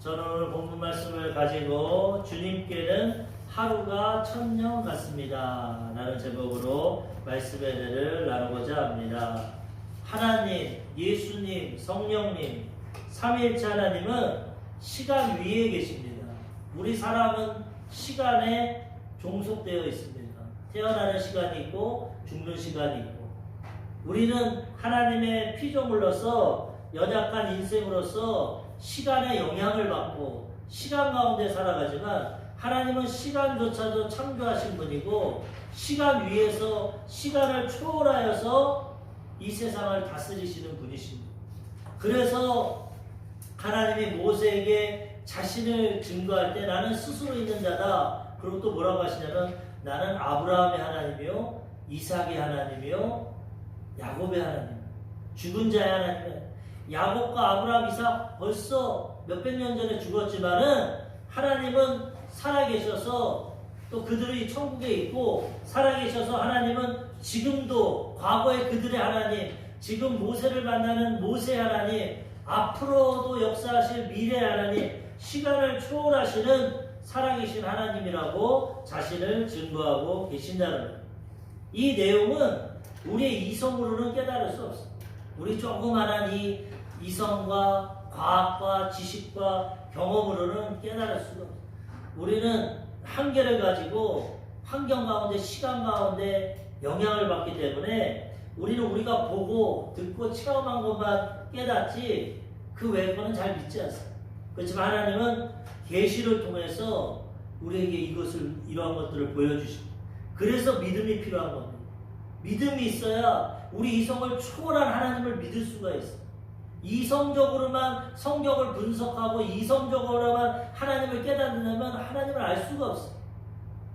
저는 오늘 본문 말씀을 가지고 주님께는 하루가 천년 같습니다 라는 제목으로 말씀의 은혜를 나누고자 합니다. 하나님, 예수님, 성령님, 삼위일체 하나님은 시간 위에 계십니다. 우리 사람은 시간에 종속되어 있습니다. 태어나는 시간이 있고 죽는 시간이 있고, 우리는 하나님의 피조물로서 연약한 인생으로서 시간의 영향을 받고 시간 가운데 살아가지만, 하나님은 시간조차도 창조하신 분이고 시간 위에서 시간을 초월하여서 이 세상을 다스리시는 분이십니다. 그래서 하나님이 모세에게 자신을 증거할 때 나는 스스로 있는 자다. 그리고 또 뭐라고 하시냐면 나는 아브라함의 하나님이요 이삭의 하나님이요 야곱의 하나님, 죽은 자의 하나님. 야곱과 아브라함, 이삭 벌써 몇백 년 전에 죽었지만은 하나님은 살아계셔서 또 그들이 천국에 있고 살아계셔서 하나님은 지금도 과거의 그들의 하나님, 지금 모세를 만나는 모세의 하나님, 앞으로도 역사하실 미래의 하나님, 시간을 초월하시는 살아계신 하나님이라고 자신을 증거하고 계신다는 거예요. 이 내용은 우리의 이성으로는 깨달을 수 없어요. 우리 조그만한 이 이성과 과학과 지식과 경험으로는 깨달을 수가 없어요. 우리는 한계를 가지고 환경 가운데 시간 가운데 영향을 받기 때문에 우리는 우리가 보고 듣고 체험한 것만 깨닫지 그 외의 거는 잘 믿지 않습니다. 그렇지만 하나님은 계시를 통해서 우리에게 이러한 것들을 보여주십니다. 그래서 믿음이 필요한 겁니다. 믿음이 있어야 우리 이성을 초월한 하나님을 믿을 수가 있어요. 이성적으로만 성경을 분석하고 이성적으로만 하나님을 깨닫는다면 하나님을 알 수가 없어요.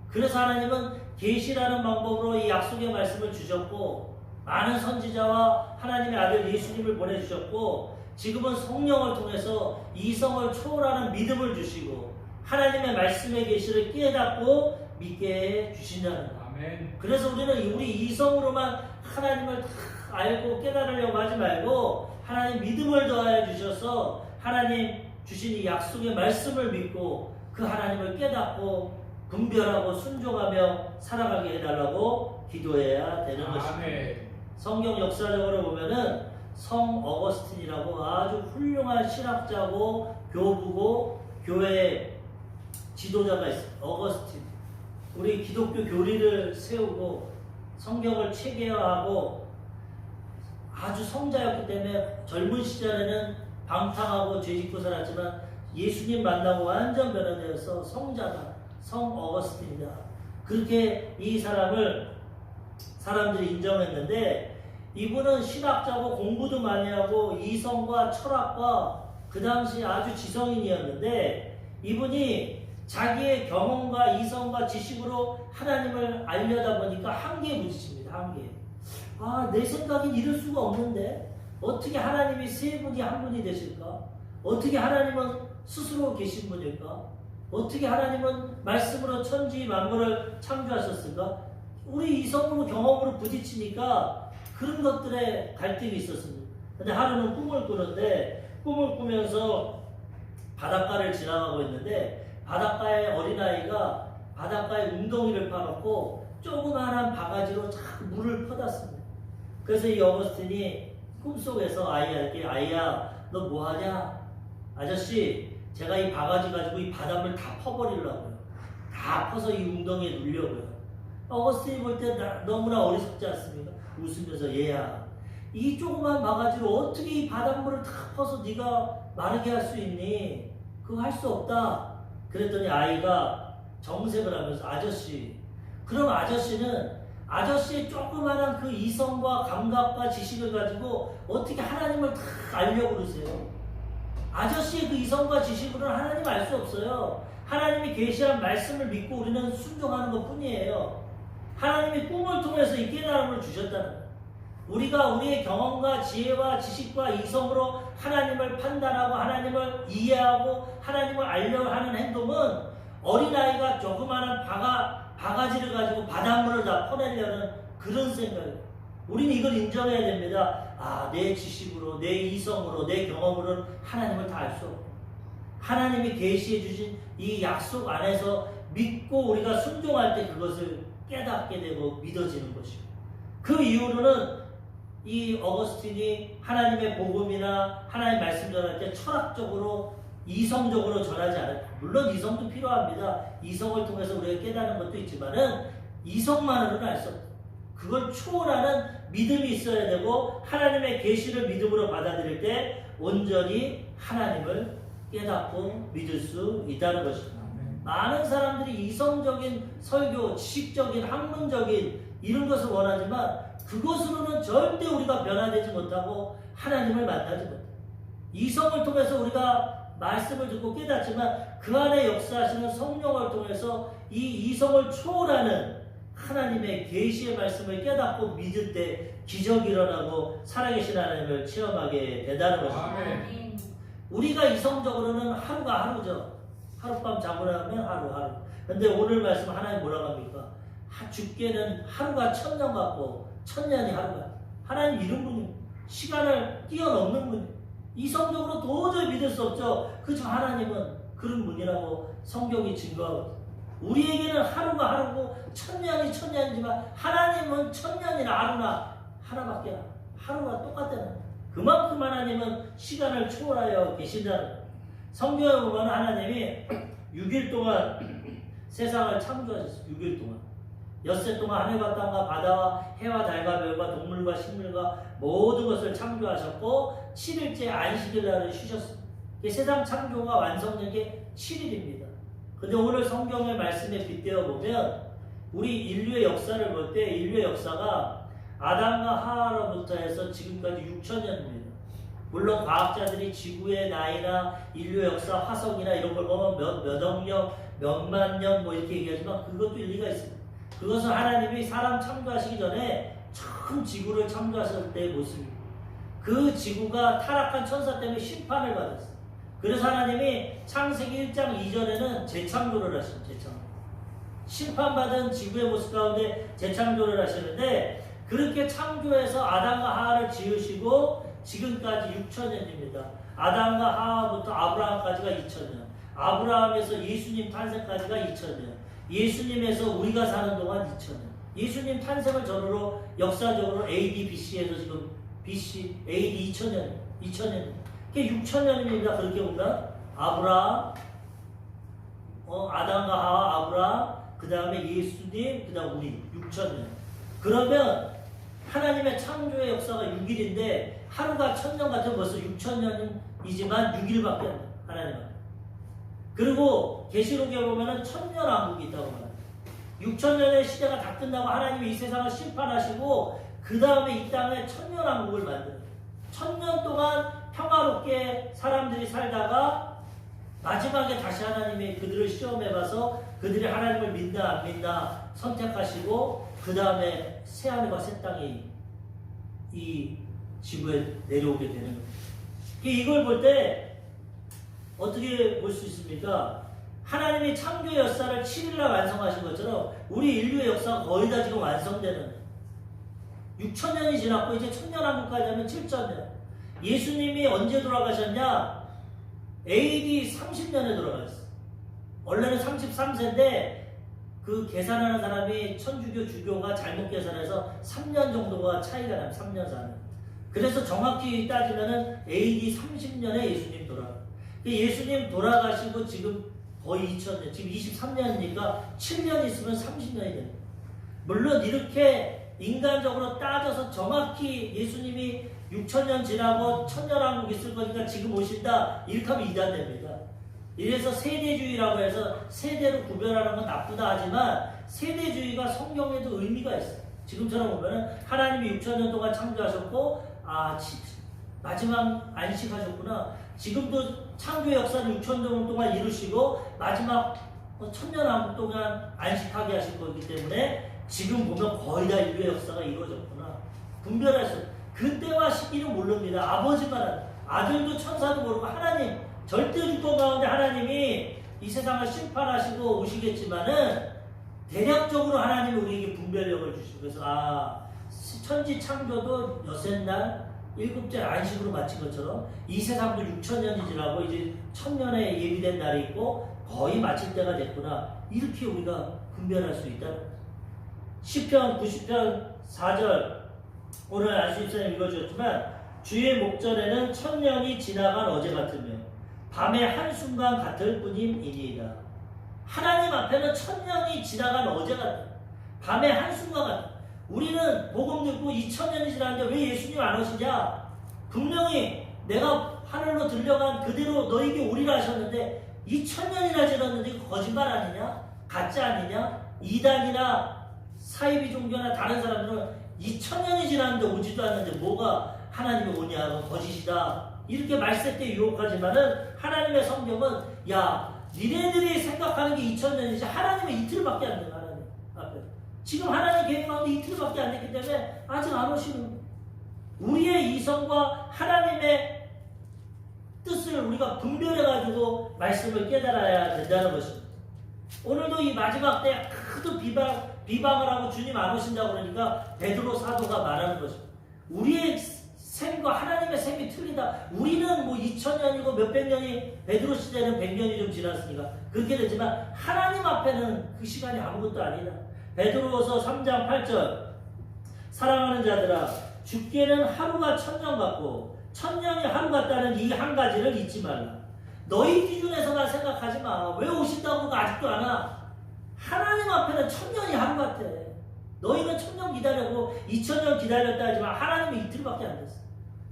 그래서 하나님은 계시라는 방법으로 이 약속의 말씀을 주셨고, 많은 선지자와 하나님의 아들 예수님을 보내주셨고, 지금은 성령을 통해서 이성을 초월하는 믿음을 주시고 하나님의 말씀의 계시를 깨닫고 믿게 해주신다는 거예요. 아멘. 그래서 우리는 우리 이성으로만 하나님을 다 알고 깨달으려고 하지 말고 하나님 믿음을 더하여 주셔서 하나님 주신 이 약속의 말씀을 믿고 그 하나님을 깨닫고 분별하고 순종하며 살아가게 해달라고 기도해야 되는 것입니다. 성경 역사적으로 보면은 성 어거스틴이라고 아주 훌륭한 신학자고 교부고 교회 지도자가 있어요. 어거스틴. 우리 기독교 교리를 세우고 성경을 체계화하고 아주 성자였기 때문에 젊은 시절에는 방탕하고 죄짓고 살았지만 예수님 만나고 완전 변화되어서 성자다. 성 어거스틴이다. 그렇게 이 사람을 사람들이 인정했는데, 이분은 신학자고 공부도 많이 하고 이성과 철학과 그 당시 아주 지성인이었는데, 이분이 자기의 경험과 이성과 지식으로 하나님을 알려다 보니까 한계에 부딪힙니다. 한계에. 내 생각엔 이럴 수가 없는데 어떻게 하나님이 세 분이 한 분이 되실까? 어떻게 하나님은 스스로 계신 분일까? 어떻게 하나님은 말씀으로 천지 만물을 창조하셨을까? 우리 이성으로 경험으로 부딪히니까 그런 것들에 갈등이 있었습니다. 근데 하루는 꿈을 꾸는데, 꿈을 꾸면서 바닷가를 지나가고 있는데 바닷가에 어린아이가 바닷가에 웅덩이를 파놓고 조그마한 바가지로 자꾸 물을 퍼das습니다. 그래서 이 어거스틴이 꿈속에서 아이에게, 아이야 너 뭐하냐? 아저씨 제가 이 바가지 가지고 이 바닷물 다 퍼버리려고요. 다 퍼서 이 웅덩이에 누려고요. 어거스틴이 볼 때 너무나 어리석지 않습니까? 웃으면서 얘야 이 조그만 바가지로 어떻게 이 바닷물을 다 퍼서 네가 마르게 할 수 있니? 그거 할 수 없다. 그랬더니 아이가 정색을 하면서 아저씨, 그럼 아저씨는 아저씨의 조그마한 그 이성과 감각과 지식을 가지고 어떻게 하나님을 다 알려고 그러세요? 아저씨의 그 이성과 지식으로는 하나님 알 수 없어요. 하나님이 계시한 말씀을 믿고 우리는 순종하는 것 뿐이에요. 하나님이 꿈을 통해서 이 깨달음을 주셨다는 거예요. 우리가 우리의 경험과 지혜와 지식과 이성으로 하나님을 판단하고 하나님을 이해하고 하나님을 알려고 하는 행동은 어린아이가 조그마한 바가지를 가지고 바닷물을 다 퍼내려는 그런 생각이에요. 우리는 이걸 인정해야 됩니다. 내 지식으로, 내 이성으로, 내 경험으로는 하나님을 다 알 수 없고, 하나님이 계시해 주신 이 약속 안에서 믿고 우리가 순종할 때 그것을 깨닫게 되고 믿어지는 것이고, 그 이후로는 이 어거스틴이 하나님의 복음이나 하나님의 말씀 전할 때 철학적으로 이성적으로 전하지 않아요. 물론 이성도 필요합니다. 이성을 통해서 우리가 깨닫는 것도 있지만은 이성만으로는 알 수 없다. 그걸 초월하는 믿음이 있어야 되고, 하나님의 계시를 믿음으로 받아들일 때 온전히 하나님을 깨닫고 믿을 수 있다는 것입니다. 많은 사람들이 이성적인 설교, 지식적인, 학문적인 이런 것을 원하지만 그것으로는 절대 우리가 변화되지 못하고 하나님을 만나지 못해요. 이성을 통해서 우리가 말씀을 듣고 깨닫지만 그 안에 역사하시는 성령을 통해서 이 이성을 초월하는 하나님의 계시의 말씀을 깨닫고 믿을 때 기적이 일어나고 살아계신 하나님을 체험하게 된다는 것입니다. 우리가 이성적으로는 하루가 하루죠. 하룻밤 자고 나면 하루. 근데 오늘 말씀 하나님 뭐라고 합니까? 주께는 하루가 천년 같고 천년이 하루가. 하나님 이런 분이 시간을 뛰어넘는 분이. 이성적으로 도저히 믿을 수 없죠. 그저 하나님은 그런 분이라고 성경이 증거하고, 우리에게는 하루가 하루고 천년이 천년이지만 하나님은 천년이나 하루나 하나밖에 안. 하루가 똑같다는. 그만큼 하나님은 시간을 초월하여 계신다는 거예요. 성경에 보면 하나님이 6일 동안 세상을 창조하셨어요. 6일 동안. 엿새 동안 하늘과 땅과 바다와 해와 달과 별과 동물과 식물과 모든 것을 창조하셨고 7일째 안식일 날을 쉬셨습니다. 세상 창조가 완성된 게 7일입니다. 근데 오늘 성경의 말씀에 빗대어 보면 우리 인류의 역사를 볼 때 인류의 역사가 아담과 하와로부터 해서 지금까지 6천년입니다. 물론 과학자들이 지구의 나이나 인류 역사, 화석이나 이런 걸 보면 몇 억년, 몇만 년 뭐 이렇게 얘기하지만 그것도 일리가 있습니다. 그것은 하나님이 사람 창조하시기 전에 처음 지구를 창조하셨을 때의 모습입니다. 그 지구가 타락한 천사 때문에 심판을 받았어요. 그래서 하나님이 창세기 1장 2절에는 재창조를 하십니다. 재창조. 심판받은 지구의 모습 가운데 재창조를 하시는데, 그렇게 창조해서 아담과 하와를 지으시고 지금까지 6천년입니다. 아담과 하와부터 아브라함까지가 2천년, 아브라함에서 예수님 탄생까지가 2천년, 예수님에서 우리가 사는 동안 2천년. 예수님 탄생을 전후로 역사적으로 AD, BC에서 지금 BC, AD 2천년, 2천년. 그게 6천년입니다. 그렇게 보면 아브라함, 아담과 하와, 아브라함, 그 다음에 예수님, 그 다음 우리 6천년. 그러면 하나님의 창조의 역사가 6일인데 하루가 천년 같은 벌써 6천년이지만 6일밖에 안 돼요. 하나님은. 그리고 계시록에 보면은 천년왕국이 있다고 말합니다. 6천년의 시대가 다 끝나고 하나님이 이 세상을 심판하시고 그 다음에 이 땅에 천년왕국을 만들어요. 천년 동안 평화롭게 사람들이 살다가 마지막에 다시 하나님이 그들을 시험해봐서 그들이 하나님을 믿나 안 믿나 선택하시고 그 다음에 새하늘과 새 땅이 이 지구에 내려오게 되는 거예요. 이걸 볼 때 어떻게 볼 수 있습니까? 하나님이 창조의 역사를 7일날 완성하신 것처럼 우리 인류의 역사가 거의 다 지금 완성되는 6천년이 지났고 이제 천년왕국까지 하면 7천년. 예수님이 언제 돌아가셨냐? AD 30년에 돌아가셨어요. 원래는 33세인데 그 계산하는 사람이 천주교, 주교가 잘못 계산해서 3년 정도가 차이가 나요. 3년, 4년. 그래서 정확히 따지면은 AD 30년에 예수님 돌아가요. 예수님 돌아가시고 지금 거의 2000년, 지금 23년이니까 7년 있으면 30년이 됩니다. 물론 이렇게 인간적으로 따져서 정확히 예수님이 6천년 지나고 천년왕국 있을 거니까 지금 오신다 이렇게 하면 이단됩니다. 이래서 세대주의라고 해서 세대로 구별하는 건 나쁘다 하지만 세대주의가 성경에도 의미가 있어요. 지금처럼 보면 하나님이 6천년 동안 창조하셨고 마지막 안식하셨구나. 지금도 창조의 역사를 6천년 동안 이루시고 마지막 천년왕국 동안 안식하게 하실 거기 때문에 지금 보면 거의 다 인류의 역사가 이루어졌구나. 분별할 수. 그때와 시기는 모릅니다. 아버지만 아들도 천사도 모르고 하나님 절대 주권 가운데 하나님이 이 세상을 심판하시고 오시겠지만은 대략적으로 하나님이 우리에게 분별력을 주시고 그래서 천지 창조도 여섯날 일곱째 안식으로 마친 것처럼 이 세상도 6천년이 지나고 이제 1000년에 예비된 날이 있고 거의 마칠 때가 됐구나. 이렇게 우리가 분별할 수 있다. 시편 90편 4절 오늘 안수집사님 읽어주셨지만 주의 목전에는 1000년이 지나간 어제 같으며 밤의 한순간 같을 뿐임이니이다. 하나님 앞에는 1000년이 지나간 어제 같다. 밤의 한순간 같다. 우리는 복음 듣고 2000년이 지났는데 왜 예수님 안 오시냐? 분명히 내가 하늘로 들려간 그대로 너에게 오리라 하셨는데 2000년이나 지났는데 이거 거짓말 아니냐? 가짜 아니냐? 이단이나 사이비 종교나 다른 사람들은 2000년이 지났는데 오지도 않는데 뭐가 하나님이 오냐? 거짓이다. 이렇게 말세 때 유혹하지만은 하나님의 성경은 야 니네들이 생각하는 게 2000년이지 하나님은 이틀밖에 안 돼요. 하나님 앞에 지금 하나님 계획 가운데 이틀밖에 안 됐기 때문에 아직 안 오시는 거예요. 우리의 이성과 하나님의 뜻을 우리가 분별해가지고 말씀을 깨달아야 된다는 것입니다. 오늘도 이 마지막 때 하도 비방을 하고 주님 안 오신다고 그러니까 베드로 사도가 말하는 것입니다. 우리의 셈과 하나님의 셈이 틀리다. 우리는 뭐 2000년이고 몇백 년이 베드로 시대는 100년이 좀 지났으니까 그렇게 되지만 하나님 앞에는 그 시간이 아무것도 아니다. 베드로후서 3장 8절 사랑하는 자들아 주께는 하루가 1000년 같고 1000년이 하루 같다는 이 한 가지를 잊지 말라. 너희 기준에서만 생각하지 마. 왜 오신다고 아직도 안 와? 하나님 앞에는 1000년이 하루 같아. 너희는 1000년 기다려고 2000년 기다렸다 하지만 하나님은 이틀밖에 안 됐어.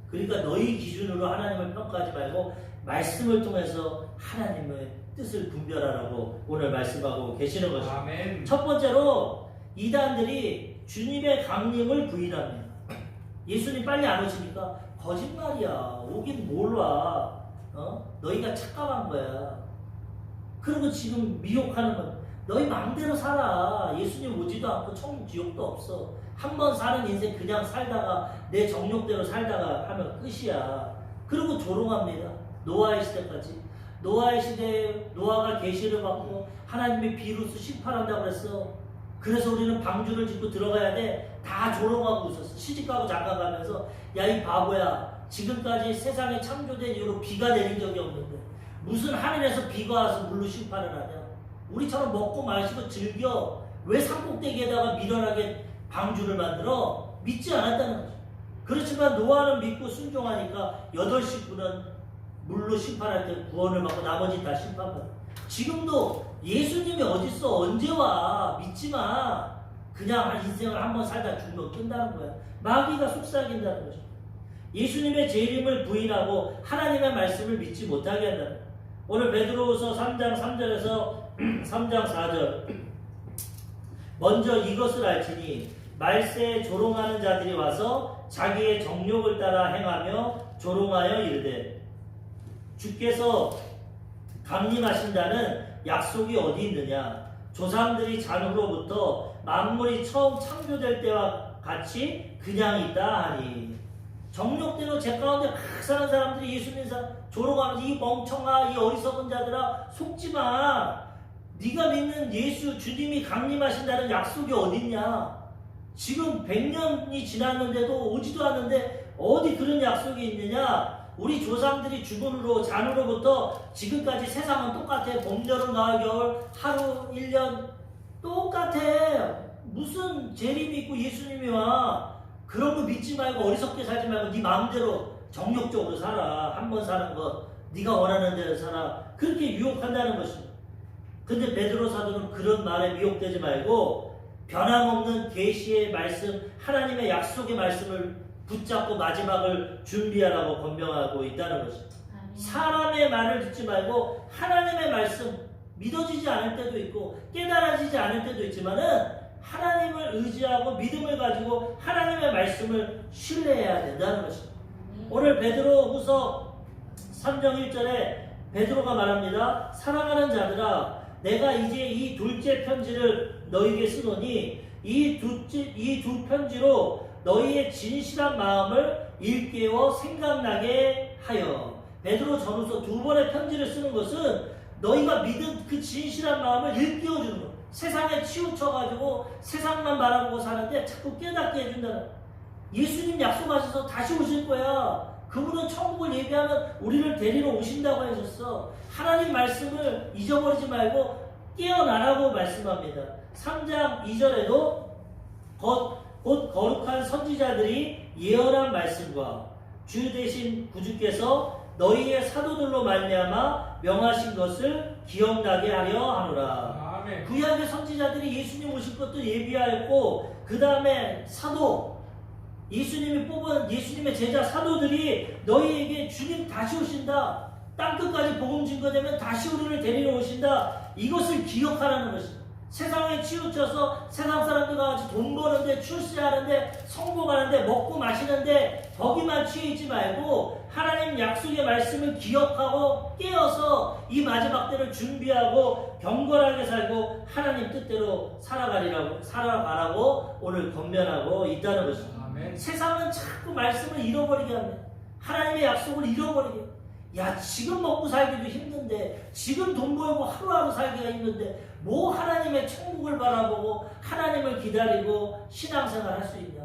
그러니까 너희 기준으로 하나님을 평가하지 말고 말씀을 통해서 하나님의 뜻을 분별하라고 오늘 말씀하고 계시는 것입니다. 아멘. 첫 번째로 이단들이 주님의 강림을 부인합니다. 예수님 빨리 안 오시니까 거짓말이야. 오긴 뭘 와. 너희가 착각한 거야. 그리고 지금 미혹하는 건 너희 마음대로 살아. 예수님 오지도 않고 천국 지옥도 없어. 한 번 사는 인생 그냥 살다가 내 정욕대로 살다가 하면 끝이야. 그리고 조롱합니다. 노아의 시대까지. 노아의 시대에 노아가 계시를 받고 하나님의 비로소 심판한다고 그랬어. 그래서 우리는 방주를 짓고 들어가야 돼. 다 조롱하고 웃었어. 시집가고 장가가면서 야 이 바보야. 지금까지 세상에 창조된 이후로 비가 내린 적이 없는데 무슨 하늘에서 비가 와서 물로 심판을 하냐. 우리처럼 먹고 마시고 즐겨. 왜 산꼭대기에다가 미련하게 방주를 만들어? 믿지 않았다는 거죠. 그렇지만 노아는 믿고 순종하니까 8식구는 물로 심판할 때 구원을 받고 나머지 다 심판받아. 지금도 예수님이 어딨어? 언제 와? 믿지 마. 그냥 인생을 한번 살다 죽으면 끝나는 거야. 마귀가 속삭인다는 거죠. 예수님의 재림을 부인하고 하나님의 말씀을 믿지 못하게 한다는 거예요. 오늘 베드로후서 3장 3절에서 3장 4절 먼저 이것을 알지니 말세에 조롱하는 자들이 와서 자기의 정욕을 따라 행하며 조롱하여 이르되 주께서 강림하신다는 약속이 어디 있느냐. 조상들이 잔후로부터 만물이 처음 창조될 때와 같이 그냥 있다 하니. 정욕대로 제 가운데 막 사는 사람들이 예수님 조롱하면서 이 멍청아 이 어리석은 자들아 속지마. 네가 믿는 예수 주님이 강림하신다는 약속이 어딨냐. 지금 100년이 지났는데도 오지도 않는데 어디 그런 약속이 있느냐. 우리 조상들이 죽음으로 잔으로부터 지금까지 세상은 똑같아. 봄, 여름, 가을, 겨울 하루 1년 똑같아. 무슨 재림이 있고 예수님이 와. 그런 거 믿지 말고 어리석게 살지 말고 네 마음대로 정욕적으로 살아. 한 번 사는 것 네가 원하는 대로 살아. 그렇게 유혹한다는 것입니다. 근데 베드로 사도는 그런 말에 미혹되지 말고 변함없는 계시의 말씀 하나님의 약속의 말씀을 붙잡고 마지막을 준비하라고 권명하고 있다는 것입니다. 사람의 말을 듣지 말고 하나님의 말씀 믿어지지 않을 때도 있고 깨달아지지 않을 때도 있지만은 하나님을 의지하고 믿음을 가지고 하나님의 말씀을 신뢰해야 된다는 것입니다. 오늘 베드로후서 3장 1절에 베드로가 말합니다. 사랑하는 자들아 내가 이제 이 둘째 편지를 너희에게 쓰노니 이 두 편지로 너희의 진실한 마음을 일깨워 생각나게 하여. 베드로 전후서 2번의 편지를 쓰는 것은 너희가 믿은 그 진실한 마음을 일깨워주는 것. 세상에 치우쳐가지고 세상만 바라보고 사는데 자꾸 깨닫게 해준다는. 예수님 약속하셔서 다시 오실 거야. 그분은 천국을 예비하면 우리를 데리러 오신다고 하셨어. 하나님 말씀을 잊어버리지 말고 깨어나라고 말씀합니다. 3장 2절에도 곧 거룩한 선지자들이 예언한 말씀과 주 되신 구주께서 너희의 사도들로 말미암아 명하신 것을 기억나게 하려 하노라. 아멘. 구약의 선지자들이 예수님 오실 것도 예비하였고, 그 다음에 사도, 예수님이 뽑은 예수님의 제자 사도들이 너희에게 주님 다시 오신다, 땅끝까지 복음 증거되면 다시 우리를 데리러 오신다, 이것을 기억하라는 것입니다. 세상에 치우쳐서 세상 사람들과 같이 돈 버는데, 출세하는데, 성공하는데, 먹고 마시는데 거기만 취해있지 말고 하나님 약속의 말씀을 기억하고 깨어서 이 마지막 때를 준비하고 경건하게 살고 하나님 뜻대로 살아가라고 오늘 권면하고 있다는 것입니다. 아멘. 세상은 자꾸 말씀을 잃어버리게 합니다. 하나님의 약속을 잃어버리게 합니다. 야, 지금 먹고 살기도 힘든데, 지금 돈 벌고 하루하루 살기가 힘든데 뭐 하나님의 천국을 바라보고 하나님을 기다리고 신앙생활 할 수 있냐.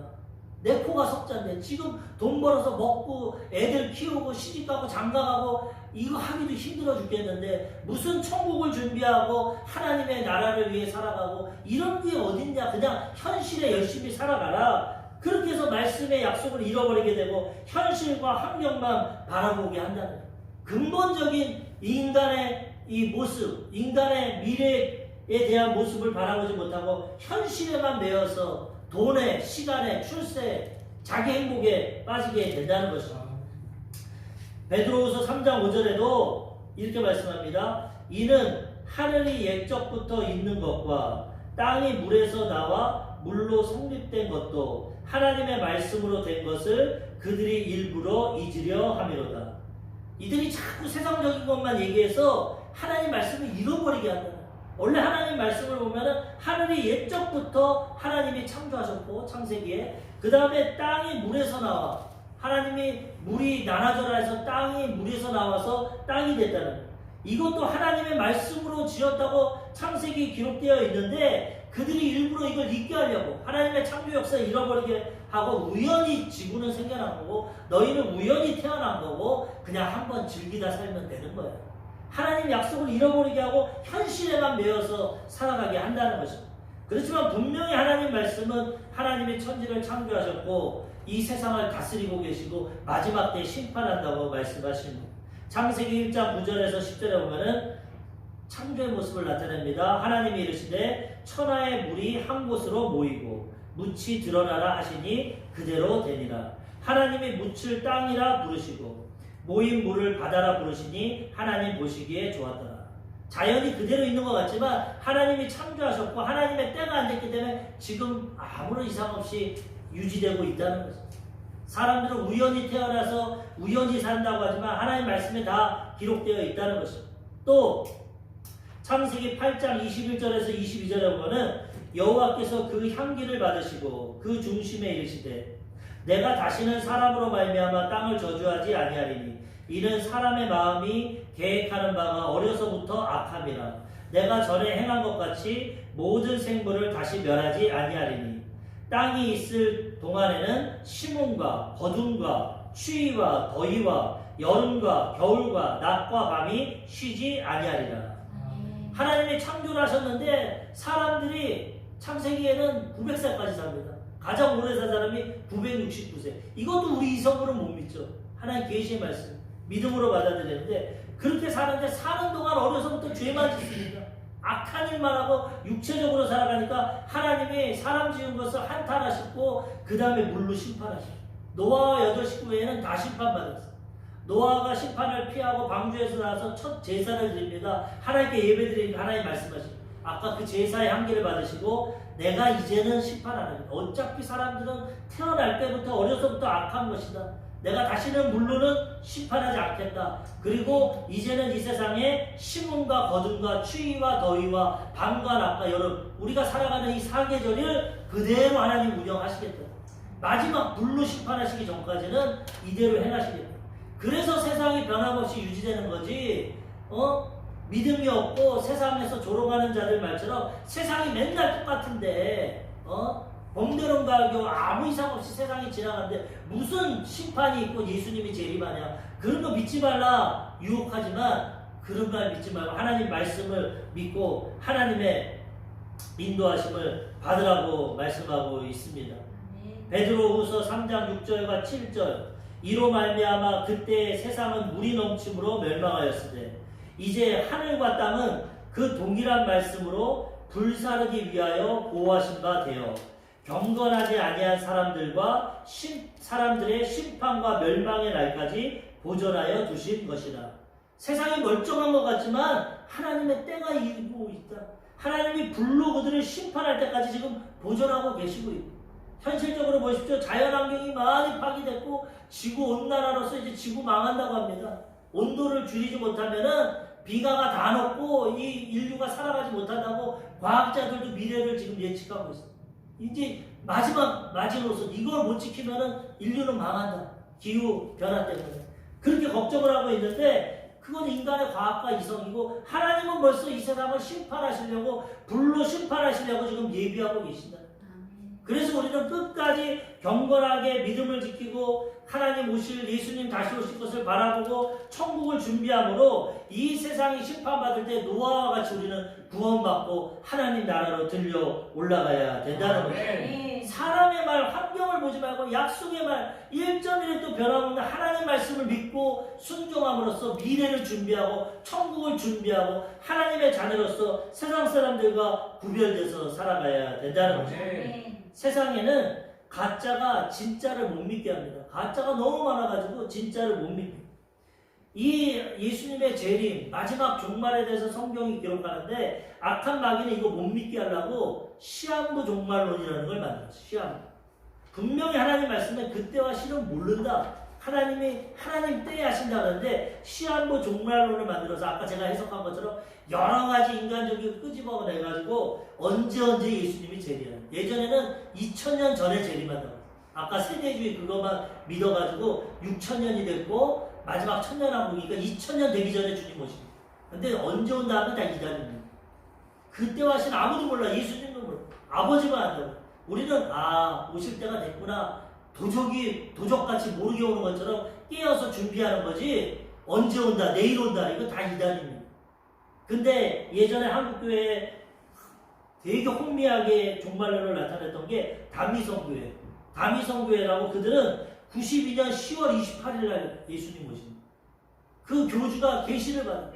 내 코가 석자인데 지금 돈 벌어서 먹고 애들 키우고 시집가고 장가가고 이거 하기도 힘들어 죽겠는데 무슨 천국을 준비하고 하나님의 나라를 위해 살아가고 이런 게 어딨냐. 그냥 현실에 열심히 살아가라. 그렇게 해서 말씀의 약속을 잃어버리게 되고 현실과 환경만 바라보게 한다는 거예요. 근본적인 인간의 이 모습, 인간의 미래에 대한 모습을 바라보지 못하고 현실에만 매여서 돈에, 시간에, 출세에, 자기 행복에 빠지게 된다는 것이죠. 베드로후서 3장 5절에도 이렇게 말씀합니다. 이는 하늘이 옛적부터 있는 것과 땅이 물에서 나와 물로 성립된 것도 하나님의 말씀으로 된 것을 그들이 일부러 잊으려 함이로다. 이들이 자꾸 세상적인 것만 얘기해서 하나님 말씀을 잃어버리게 한다. 원래 하나님 말씀을 보면은 하늘이 옛적부터 하나님이 창조하셨고, 창세기에 그 다음에 땅이 물에서 나와, 하나님이 물이 나눠져라 해서 땅이 물에서 나와서 땅이 됐다는 거예요. 이것도 하나님의 말씀으로 지었다고 창세기 기록되어 있는데 그들이 일부러 이걸 잊게 하려고 하나님의 창조 역사를 잃어버리게 하고, 우연히 지구는 생겨난 거고 너희는 우연히 태어난 거고 그냥 한번 즐기다 살면 되는 거예요. 하나님 약속을 잃어버리게 하고 현실에만 매여서 살아가게 한다는 것입니다. 그렇지만 분명히 하나님 말씀은 하나님의 천지를 창조하셨고 이 세상을 다스리고 계시고 마지막 때 심판한다고 말씀하십니다. 창세기 1장 9절에서 10절에 보면은 창조의 모습을 나타냅니다. 하나님이 이르시되 천하의 물이 한 곳으로 모이고 묻이 드러나라 하시니 그대로 되니라. 하나님이 묻을 땅이라 부르시고 모인 물을 바다라 부르시니 하나님 보시기에 좋았더라. 자연이 그대로 있는 것 같지만 하나님이 창조하셨고 하나님의 때가 안 됐기 때문에 지금 아무런 이상 없이 유지되고 있다는 것입니다. 사람들은 우연히 태어나서 우연히 산다고 하지만 하나님 말씀에 다 기록되어 있다는 것입니다. 또 창세기 8장 21절에서 22절에 보면은 여호와께서 그 향기를 받으시고 그 중심에 이르시되 내가 다시는 사람으로 말미암아 땅을 저주하지 아니하리니 이는 사람의 마음이 계획하는 바가 어려서부터 악함이라. 내가 전에 행한 것 같이 모든 생물을 다시 멸하지 아니하리니 땅이 있을 동안에는 심음과 거둠과 추위와 더위와 여름과 겨울과 낮과 밤이 쉬지 아니하리라. 하나님이 창조를 하셨는데 사람들이 창세기에는 900살까지 삽니다. 가장 오래 산 사람이 969세. 이것도 우리 이성으로는 못 믿죠. 하나님 계시의 말씀 믿음으로 받아들이는데 그렇게 사는데 사는 동안 어려서부터 죄만 짓습니다. 악한 일만 하고 육체적으로 살아가니까 하나님이 사람 지은 것을 한탄하시고 그 다음에 물로 심판하시고 노아와 8식구 외에는 다 심판받았어요. 노아가 심판을 피하고 방주에서 나와서 첫 제사를 드립니다. 하나님께 예배드리니까 하나님 말씀하시고 아까 그 제사의 향기를 받으시고 내가 이제는 심판 안 합니다. 어차피 사람들은 태어날 때부터 어려서부터 악한 것이다. 내가 다시는 물로는 심판하지 않겠다. 그리고 이제는 이 세상에 심음과 거둠과 추위와 더위와 밤과 낮과 여름 우리가 살아가는 이 사계절을 그대로 하나님 운영하시겠다. 마지막 물로 심판하시기 전까지는 이대로 행하시겠다. 그래서 세상이 변함없이 유지되는 거지. 믿음이 없고 세상에서 조롱하는 자들 말처럼 세상이 맨날 똑같은데 범대론 가교 아무 이상 없이 세상이 지나가는데 무슨 심판이 있고 예수님이 재림하냐. 그런 거 믿지 말라 유혹하지만 그런 말 믿지 말고 하나님 말씀을 믿고 하나님의 인도하심을 받으라고 말씀하고 있습니다. 베드로후서 3장 6절과 7절 이로 말미암아 그때 세상은 물이 넘침으로 멸망하였으되 이제 하늘과 땅은 그 동일한 말씀으로 불사르기 위하여 보호하신 바 되어 경건하지 아니한 사람들과 사람들의 심판과 멸망의 날까지 보존하여 두신 것이라. 세상이 멀쩡한 것 같지만 하나님의 때가 이르고 있다. 하나님이 불로 그들을 심판할 때까지 지금 보존하고 계시고 있다. 현실적으로 보십시오. 자연환경이 많이 파괴됐고 지구온난화로서 이제 지구 망한다고 합니다. 온도를 줄이지 못하면은 비가가 다 녹고 이 인류가 살아가지 못한다고 과학자들도 미래를 지금 예측하고 있습니다. 이제 마지막 마지노선 이걸 못 지키면은 인류는 망한다. 기후 변화 때문에 그렇게 걱정을 하고 있는데 그건 인간의 과학과 이성이고 하나님은 벌써 이 세상을 심판하시려고 불로 심판하시려고 지금 예비하고 계신다. 그래서 우리는 끝까지 경건하게 믿음을 지키고 하나님 오실 예수님 다시 오실 것을 바라보고 천국을 준비함으로 이 세상이 심판받을 때 노아와 같이 우리는 구원받고 하나님 나라로 들려 올라가야 된다는 거죠. 사람의 말, 환경을 보지 말고 약속의 말, 1.1도 변함없는 하나님 말씀을 믿고 순종함으로써 미래를 준비하고 천국을 준비하고 하나님의 자녀로서 세상 사람들과 구별돼서 살아가야 된다는 거죠. 세상에는 가짜가 진짜를 못 믿게 합니다. 가짜가 너무 많아가지고 진짜를 못 믿게. 이 예수님의 재림, 마지막 종말에 대해서 성경이 기록하는데 악한 마귀는 이거 못 믿게 하려고 시한부 종말론이라는 걸 만들었어요. 시한부. 분명히 하나님 말씀에 그때와 실은 모른다. 하나님 때에 하신다 그러는데 시한부 종말론을 만들어서 아까 제가 해석한 것처럼 여러 가지 인간적인 끄집어내가지고 언제 예수님이 재림해요. 예전에는 2000년 전에 재림한다고. 아까 세대주의 그것만 믿어가지고 6000년이 됐고 마지막 천년왕국이니까 2000년 되기 전에 주님 오십니다. 근데 언제 온다 하면 다 기다립니다. 그때와 하신 아무도 몰라. 예수님도 몰라. 아버지만 안다고. 우리는 오실 때가 됐구나. 도적같이 모르게 오는 것처럼 깨어서 준비하는 거지 언제 온다 내일 온다 이거 다 이단입니다. 근데 예전에 한국교회에 되게 혼미하게 종말론을 나타냈던 게 다미성교회. 다미성교회라고 그들은 92년 10월 28일 날 예수님 오십니다. 그 교주가 계시를 받아요.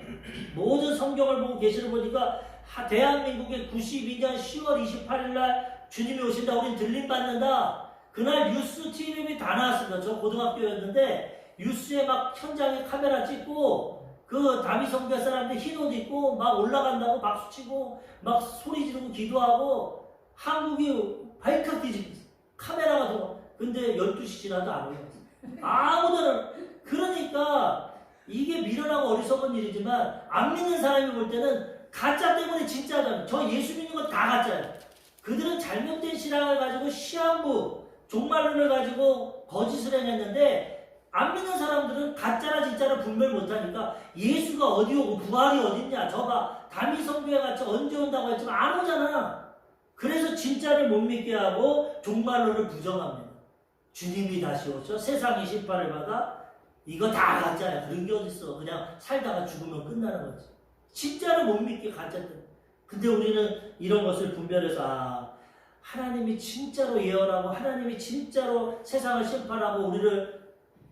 모든 성경을 보고 계시를 보니까 대한민국에 92년 10월 28일 날 주님이 오신다. 우린 들림 받는다. 그날 뉴스 TV비 다 나왔습니다. 저 고등학교였는데 뉴스에 막 현장에 카메라 찍고 그 다미성교회 사람들 흰 옷 입고 막 올라간다고 박수치고 막 소리 지르고 기도하고 한국이 발칵 뒤집혔어. 카메라가 들어. 근데 12시 지나도 안 올라왔어. 아무데나. 그러니까 이게 미련하고 어리석은 일이지만 안 믿는 사람이 볼 때는 가짜 때문에 진짜잖아. 저 예수 믿는 건 다 가짜예요. 그들은 잘못된 신앙을 가지고 시한부 종말론을 가지고 거짓을 해냈는데 안 믿는 사람들은 가짜나 진짜를 분별 못하니까 예수가 어디 오고 부활이 어딨냐 저가 다미성교회 같이 언제 온다고 했지만 안 오잖아. 그래서 진짜를 못 믿게 하고 종말론을 부정합니다. 주님이 다시 오셔 세상이 심판을 받아 이거 다 가짜야. 그런 게 어딨어. 그냥 살다가 죽으면 끝나는 거지. 진짜를 못 믿게 가짜들. 근데 우리는 이런 것을 분별해서 하나님이 진짜로 예언하고 하나님이 진짜로 세상을 심판하고 우리를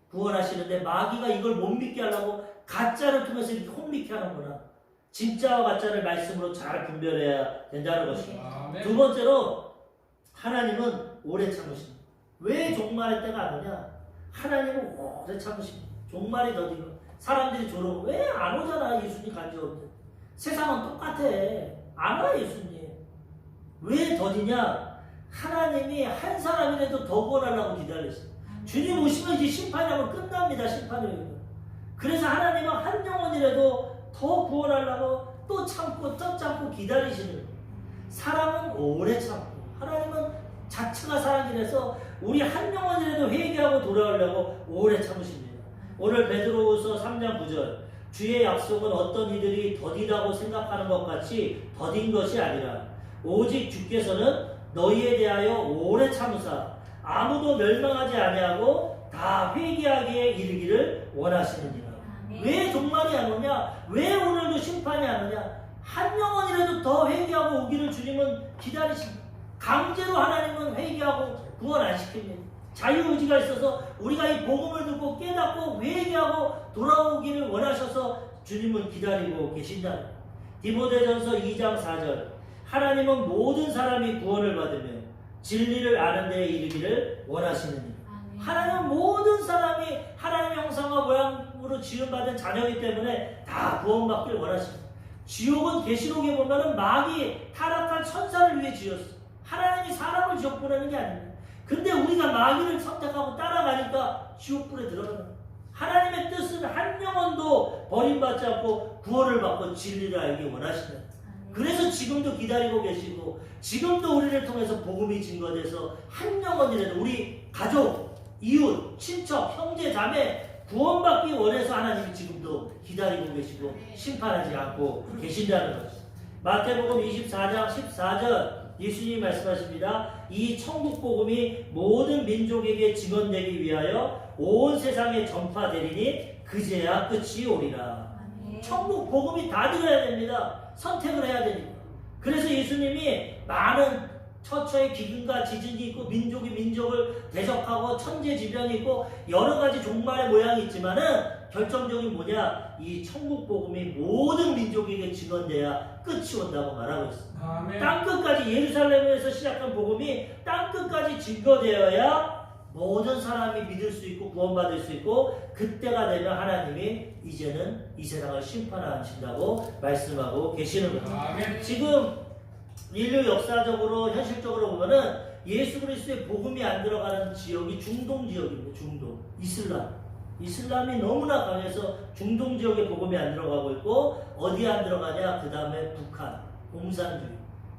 구원하시는데 마귀가 이걸 못 믿게 하려고 가짜를 통해서 이렇게 혼미케 하는구나. 진짜와 가짜를 말씀으로 잘 분별해야 된다는 것입니다. 두 번째로 하나님은 오래 참으십니다. 왜 종말의 때가 안 오냐? 하나님은 오래 참으십니다. 종말이 더디고 사람들이 조르고 왜 안 오잖아. 예수님 간지없는데. 세상은 똑같아. 안 와 예수님. 왜 더디냐? 하나님이 한 사람이라도 더 구원하려고 기다렸어요. 주님 오시면 이제 심판이 하면 끝납니다. 심판이. 그래서 하나님은 한 영혼이라도 더 구원하려고 또 참고 또 참고 기다리시는 거예요. 사람은 오래 참고 하나님은 자체가 사랑이라서 우리 한 영혼이라도 회개하고 돌아오려고 오래 참으십니다. 오늘 베드로후서 3장 9절 주의 약속은 어떤 이들이 더디다고 생각하는 것 같이 더딘 것이 아니라 오직 주께서는 너희에 대하여 오래 참으사 아무도 멸망하지 아니하고 다 회개하기에 이르기를 원하시느니라. 왜 종말이 안 오냐? 왜 오늘도 심판이 안 오냐? 한 영혼이라도 더 회개하고 오기를 주님은 기다리십니다. 강제로 하나님은 회개하고 구원 안 시킵니다. 자유의지가 있어서 우리가 이 복음을 듣고 깨닫고 회개하고 돌아오기를 원하셔서 주님은 기다리고 계신다. 디모데전서 2장 4절 하나님은 모든 사람이 구원을 받으며 진리를 아는 데에 이르기를 원하시느니 하나님은 모든 사람이 하나님의 형상과 모양으로 지음받은 자녀이기 때문에 다 구원받기를 원하십니다. 지옥은 계시록에 보면은 마귀 타락한 천사를 위해 지었어. 하나님이 사람을 지옥 보내는 게 아닙니다. 근데 우리가 마귀를 선택하고 따라가니까 지옥불에 들어가는 거예요. 하나님의 뜻은 한 영혼도 버림받지 않고 구원을 받고 진리를 알기 원하시는. 그래서 지금도 기다리고 계시고 지금도 우리를 통해서 복음이 증거돼서 한 영혼이라도 우리 가족, 이웃, 친척, 형제, 자매 구원받기 원해서 하나님이 지금도 기다리고 계시고 심판하지 않고 계신다는 거죠. 마태복음 24장 14절 예수님이 말씀하십니다. 이 천국 복음이 모든 민족에게 증언되기 위하여 온 세상에 전파되리니 그제야 끝이 오리라. 천국 복음이 다 들어야 됩니다. 선택을 해야 되니까. 그래서 예수님이 많은 처처의 기근과 지진이 있고 민족이 민족을 대적하고 천재지변이 있고 여러 가지 종말의 모양이 있지만은 결정적인 뭐냐? 이 천국 복음이 모든 민족에게 증언돼야 끝이 온다고 말하고 있습니다. 땅끝까지 예루살렘에서 시작한 복음이 땅끝까지 증거되어야 모든 사람이 믿을 수 있고 구원받을 수 있고 그때가 되면 하나님이 이제는 이 세상을 심판하신다고 말씀하고 계시는 거죠. 지금 인류 역사적으로 현실적으로 보면은 예수 그리스도의 복음이 안 들어가는 지역이 중동 지역입니다. 중동 이슬람이 너무나 강해서 중동 지역에 복음이 안 들어가고 있고 어디 안 들어가냐? 그 다음에 북한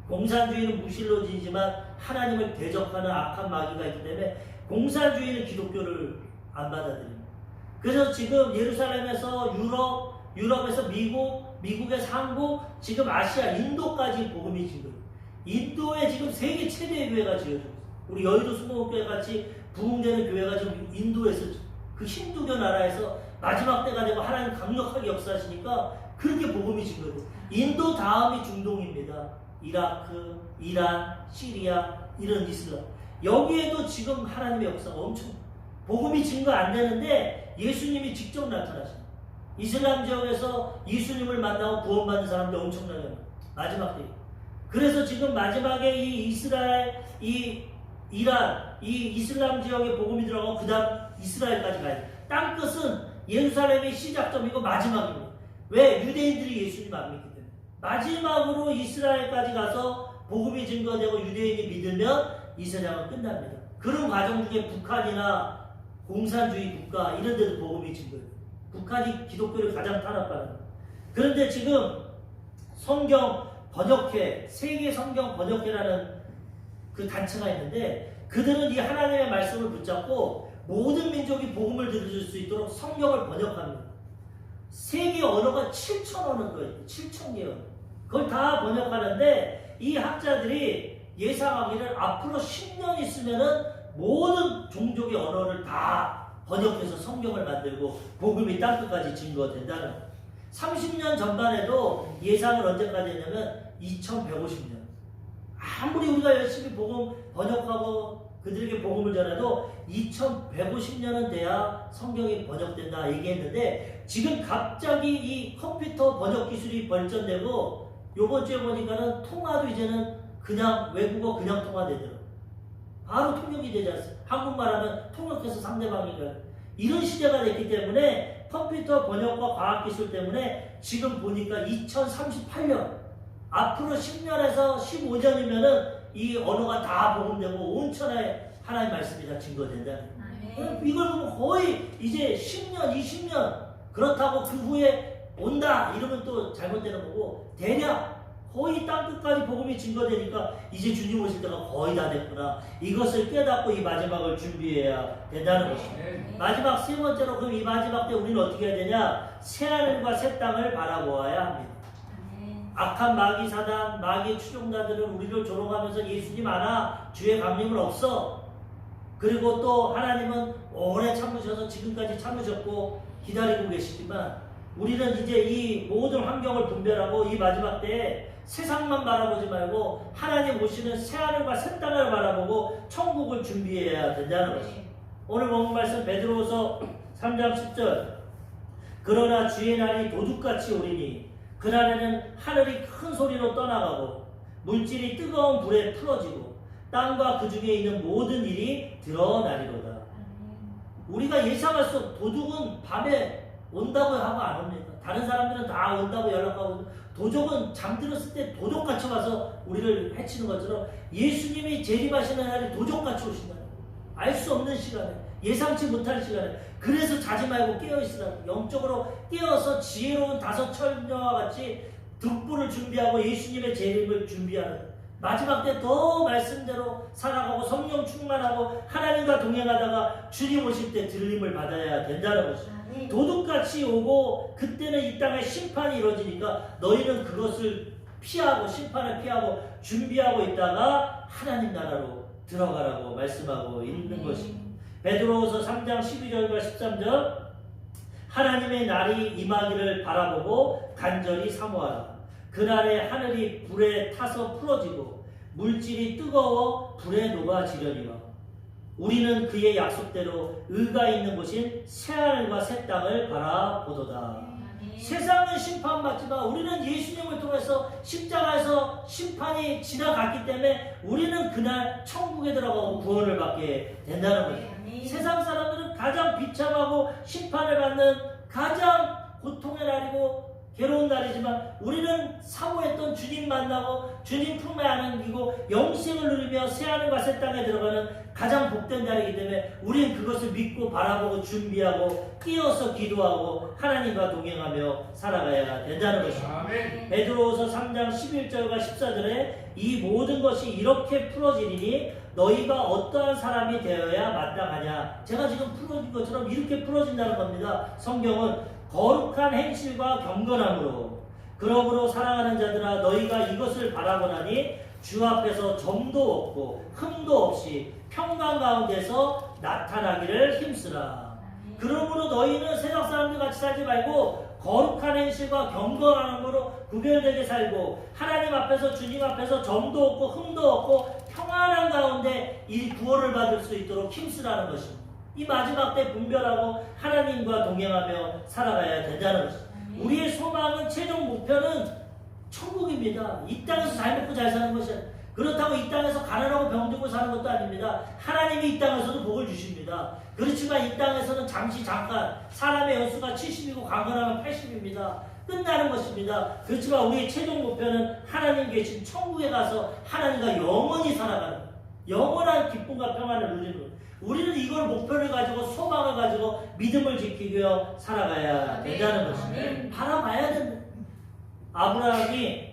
공산주의는 무신론이지만 하나님을 대적하는 악한 마귀가 있기 때문에 공산주의는 기독교를 안 받아들입니다. 그래서 지금 예루살렘에서 유럽에서 미국에서 한국, 지금 아시아, 인도까지 복음이 지금 인도에 지금 세계 최대의 교회가 지어졌어요. 우리 여의도 수목교회 같이 부흥되는 교회가 지금 인도에서 그 힌두교 나라에서 마지막 때가 되고 하나님 강력하게 역사하시니까 그렇게 복음이 지금 인도 다음이 중동입니다. 이라크, 이란, 시리아 이런 이슬람 여기에도 지금 하나님의 역사가 엄청 복음이 증거 안 되는데 예수님이 직접 나타나십니다. 이슬람 지역에서 예수님을 만나고 구원받는 사람들 엄청나게 마지막 때. 그래서 지금 마지막에 이 이스라엘, 이 이란, 이 이슬람 지역에 복음이 들어가고 그 다음 이스라엘까지 가야 돼. 땅끝은 예루살렘의 시작점이고 마지막입니다. 왜? 유대인들이 예수님 안 믿기 때문에. 마지막으로 이스라엘까지 가서 복음이 증거되고 유대인이 믿으면 이 세상은 끝납니다. 그런 과정 중에 북한이나 공산주의 국가 이런 데도 복음이 증거돼요. 북한이 기독교를 가장 탄압하는 거예요. 그런데 지금 성경 번역회, 세계 성경 번역회라는 그 단체가 있는데 그들은 이 하나님의 말씀을 붙잡고 모든 민족이 복음을 들을 수 있도록 성경을 번역합니다. 세계 언어가 7,000언어인 거예요. 7,000개 언어. 그걸 다 번역하는데 이 학자들이 예상하기를 앞으로 10년 있으면은 모든 종족의 언어를 다 번역해서 성경을 만들고 복음이 땅끝까지 증거된다는 거예요. 30년 전만 해도 예상을 언제까지 했냐면 2150년. 아무리 우리가 열심히 복음 번역하고 그들에게 복음을 전해도 2150년은 돼야 성경이 번역된다 얘기했는데 지금 갑자기 이 컴퓨터 번역 기술이 발전되고 요번 주에 보니까는 통화도 이제는 그냥 외국어 그냥 통화되더라고요. 바로 통역이 되지 않습니까? 한국말 하면 통역해서 상대방이가 이런 시대가 됐기 때문에 컴퓨터 번역과 과학기술 때문에 지금 보니까 2038년 앞으로 10년에서 15년이면은 이 언어가 다 복음되고 온 천하에 하나님의 말씀이 다 증거된다는 거예요. 이걸 보면 거의 이제 10년, 20년 그렇다고 그 후에 온다 이러면 또 잘못되는 거고 대략 거의 땅끝까지 복음이 증거되니까 이제 주님 오실 때가 거의 다 됐구나. 이것을 깨닫고 이 마지막을 준비해야 된다는 것입니다. 마지막 세 번째로 그럼 이 마지막 때 우리는 어떻게 해야 되냐? 새 하늘과 새 땅을 바라보아야 합니다. 악한 마귀 사단, 마귀 추종자들은 우리를 조롱하면서 예수님 하나 주의 강림은 없어. 그리고 또 하나님은 오래 참으셔서 지금까지 참으셨고 기다리고 계시지만 우리는 이제 이 모든 환경을 분별하고 이 마지막 때에 세상만 바라보지 말고 하나님 오시는 새하늘과 새 땅을 바라보고 천국을 준비해야 된다는 것입니다. 오늘 본문 말씀 베드로후서 3장 10절 그러나 주의 날이 도둑같이 오리니 그날에는 하늘이 큰 소리로 떠나가고 물질이 뜨거운 불에 풀어지고 땅과 그 중에 있는 모든 일이 드러나리로다. 우리가 예상할 수 없는 도둑은 밤에 온다고 하고 안 옵니다. 다른 사람들은 다 온다고 연락하고 도둑은 잠들었을 때 도둑같이 와서 우리를 해치는 것처럼 예수님이 재림하시는 날이 도둑같이 오신다는 거예요. 알 수 없는 시간에 예상치 못할 시간에 그래서 자지 말고 깨어있으라. 영적으로 깨어서 지혜로운 다섯 처녀와 같이 등불을 준비하고 예수님의 재림을 준비하는 마지막 때 더 말씀대로 살아가고 성령 충만하고 하나님과 동행하다가 주님 오실 때 들림을 받아야 된다는 것입니다. 도둑같이 오고 그때는 이 땅에 심판이 이루어지니까 너희는 그것을 피하고 심판을 피하고 준비하고 있다가 하나님 나라로 들어가라고 말씀하고 있는 것입니다. 베드로후서 3장 12절과 13절 하나님의 날이 임하기를 바라보고 간절히 사모하라. 그날에 하늘이 불에 타서 풀어지고 물질이 뜨거워 불에 녹아지려니와 우리는 그의 약속대로 의가 있는 곳인 새하늘과 새 땅을 바라보도다. 세상은 심판받지만 우리는 예수님을 통해서 십자가에서 심판이 지나갔기 때문에 우리는 그날 천국에 들어가고 구원을 받게 된다는 거죠. 세상 사람들은 가장 비참하고 심판을 받는 가장 고통의 날이고 괴로운 날이지만 우리는 사모했던 주님 만나고 주님 품에 안기고 영생을 누리며 새하늘과 새 땅에 들어가는 가장 복된 날이기 때문에 우리는 그것을 믿고 바라보고 준비하고 끼어서 기도하고 하나님과 동행하며 살아가야 된다는 것입니다. 베드로후서 3장 11절과 14절에 이 모든 것이 이렇게 풀어지리니 너희가 어떠한 사람이 되어야 마땅하냐. 제가 지금 풀어진 것처럼 이렇게 풀어진다는 겁니다. 성경은 거룩한 행실과 경건함으로 그러므로 사랑하는 자들아 너희가 이것을 바라보나니 주 앞에서 점도 없고 흠도 없이 평강 가운데서 나타나기를 힘쓰라. 그러므로 너희는 세상 사람들 같이 살지 말고 거룩한 행실과 경건함으로 구별되게 살고 하나님 앞에서 주님 앞에서 점도 없고 흠도 없고 평안한 가운데 이 구원을 받을 수 있도록 힘쓰라는 것입니다. 이 마지막 때 분별하고 하나님과 동행하며 살아가야 된다는 것입니다. 우리의 소망은 최종 목표는 천국입니다. 이 땅에서 잘 먹고 잘 사는 것이 그렇다고 이 땅에서 가난하고 병들고 사는 것도 아닙니다. 하나님이 이 땅에서도 복을 주십니다. 그렇지만 이 땅에서는 잠깐 사람의 연수가 70이고 강건하면 80입니다. 끝나는 것입니다. 그렇지만 우리의 최종 목표는 하나님 계신 천국에 가서 하나님과 영원히 살아가는 것. 영원한 기쁨과 평안을 누리는 것. 우리는 이걸 목표를 가지고 소망을 가지고 믿음을 지키며 살아가야 된다는 것입니다. 바라봐야 된다. 아브라함이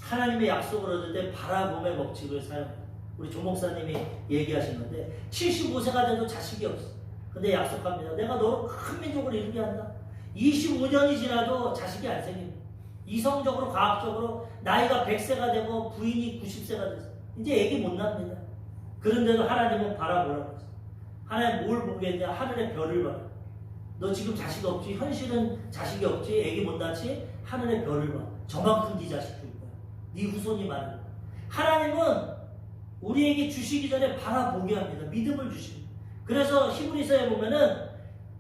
하나님의 약속을 얻을 때 바라봄의 법칙을 사용합니다. 우리 조 목사님이 얘기하시는데 75세가 돼도 자식이 없어. 근데 약속합니다. 내가 너를 큰 민족으로 이루게 한다. 25년이 지나도 자식이 안 생깁니다. 이성적으로 과학적으로 나이가 100세가 되고 부인이 90세가 됐어. 이제 애기 못 납니다. 그런데도 하나님은 바라보라고 했어. 하나님 뭘 보겠냐? 하늘의 별을 봐. 너 지금 자식 없지? 현실은 자식이 없지? 애기 못 낳지? 하늘의 별을 봐. 저만큼 네 자식 줄 거야. 네 후손이 많은 거야. 하나님은 우리에게 주시기 전에 바라보게 합니다. 믿음을 주십니다. 그래서 히브리서에 보면은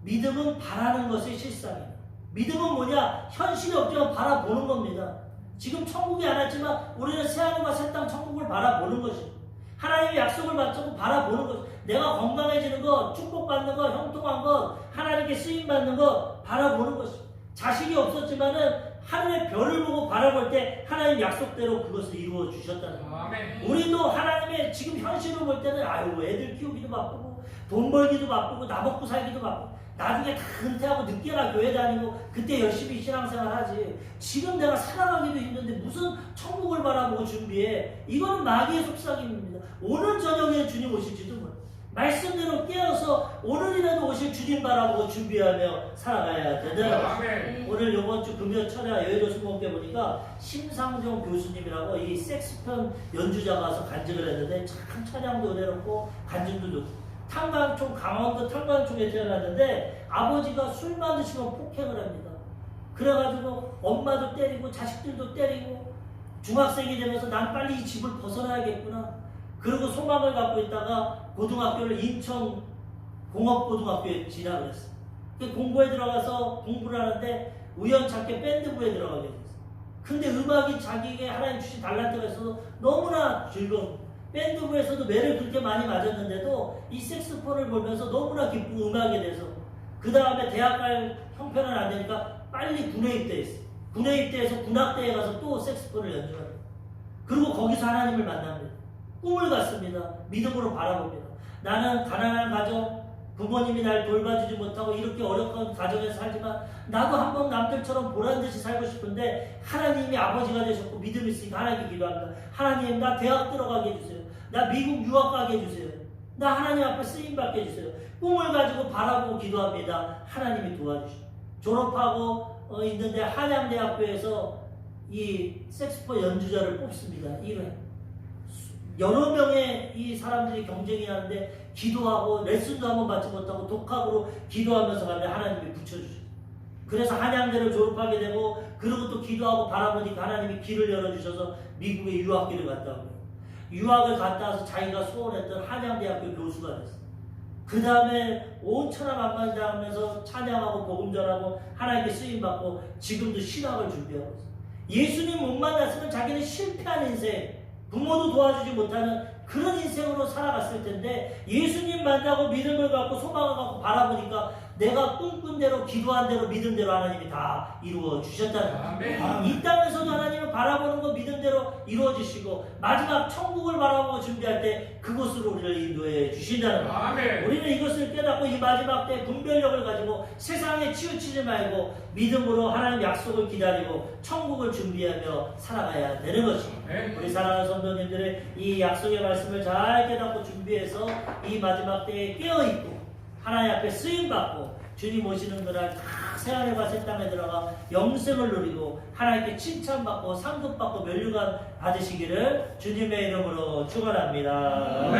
믿음은 바라는 것의 실상이에요. 믿음은 뭐냐? 현실이 없지만 바라보는 겁니다. 지금 천국이 안 왔지만 우리는 새하늘과 새 땅 천국을 바라보는 것입니다. 하나님의 약속을 받고 바라보는 것. 내가 건강해지는 것, 축복받는 것, 형통한 것, 하나님께 쓰임받는 것 바라보는 것입니다. 자식이 없었지만은 하늘의 별을 보고 바라볼 때 하나님 약속대로 그것을 이루어 주셨다는 거예요. 우리도 하나님의 지금 현실을 볼 때는 아유 애들 키우기도 바쁘고 돈 벌기도 바쁘고 나 먹고 살기도 바쁘고 나중에 다 은퇴하고 늦게나 교회 다니고 그때 열심히 신앙생활 하지. 지금 내가 살아가기도 힘든데 무슨 천국을 바라보고 준비해. 이거는 마귀의 속삭임입니다. 오늘 저녁에 주님 오실지도 몰라. 말씀대로 깨어서 오늘이라도 오실 주님 바라보고 준비하며 살아가야 된다는 거죠. 오늘 이번 주 금요 철야 여의도 수목회 보니까 심상정 교수님이라고 이 색스폰 연주자가 와서 간증을 했는데 참 찬양도 은혜롭고 간증도 좋고, 탄광총, 강원도 탄광총에 태어났는데 아버지가 술만 드시면 폭행을 합니다. 그래가지고 엄마도 때리고 자식들도 때리고 중학생이 되면서 난 빨리 이 집을 벗어나야겠구나. 그리고 소망을 갖고 있다가 고등학교를 인천 공업고등학교에 진학을 했어요. 공부에 들어가서 공부를 하는데 우연찮게 밴드부에 들어가게 됐어요. 근데 음악이 자기에게 하나님 주신 달란트가 있어서 너무나 즐거운, 밴드부에서도 매를 그렇게 많이 맞았는데도 이 색스폰을 보면서 너무나 기쁘고 음악에 대해서, 그 다음에 대학 갈 형편은 안 되니까 빨리 군에 입대했어요. 군에 입대해서 군악대에 가서 또 색스폰을 연주해요. 그리고 거기서 하나님을 만납니다. 꿈을 갖습니다. 믿음으로 바라봅니다. 나는 가난한 가정, 부모님이 날 돌봐주지 못하고 이렇게 어려운 가정에서 살지만 나도 한번 남들처럼 보란듯이 살고 싶은데 하나님이 아버지가 되셨고 믿음이 있으니까 하나님께 기도합니다. 하나님, 나 대학 들어가게 해주세요. 나 미국 유학 가게 해주세요. 나 하나님 앞에 쓰임받게 해주세요. 꿈을 가지고 바라보고 기도합니다. 하나님이 도와주시죠. 졸업하고 있는데 한양대학교에서 이 색스폰 연주자를 뽑습니다. 1회. 여러 명의 이 사람들이 경쟁이 하는데 기도하고 레슨도 한번 받지 못하고 독학으로 기도하면서 가는데 하나님이 붙여주셔요. 그래서 한양대를 졸업하게 되고, 그리고 또 기도하고 바라보니까 하나님이 길을 열어주셔서 미국에 유학기를 갔다 오고, 유학을 갔다 와서 자기가 소원했던 한양대학교 교수가 됐어요. 그 다음에 온 천하만만하면서 찬양하고 복음 전하고 하나님께 쓰임받고 지금도 신학을 준비하고 있어요. 예수님 못 만났으면 자기는 실패한 인생, 부모도 도와주지 못하는 그런 인생으로 살아갔을 텐데 예수님 만나고 믿음을 갖고 소망을 갖고 바라보니까 내가 꿈꾼 대로 기도한 대로 믿은 대로 하나님이 다 이루어 주셨다는 거예요. 이 땅에서도 하나님을 바라보는 거 믿음대로 이루어 주시고 마지막 천국을 바라보고 준비할 때 그곳으로 우리를 인도해 주신다는 거예요. 우리는 이것을 깨닫고 이 마지막 때 분별력을 가지고 세상에 치우치지 말고 믿음으로 하나님 약속을 기다리고 천국을 준비하며 살아가야 되는 것입니다. 우리 사랑하는 성도님들의 이 약속의 말씀을 잘 깨닫고 준비해서 이 마지막 때에 깨어있고 하나님 앞에 쓰임받고 주님 오시는 그날 다 새하늘과 새 땅에 들어가 영생을 누리고 하나님께 칭찬받고 상급받고 면류관 받으시기를 주님의 이름으로 축원합니다.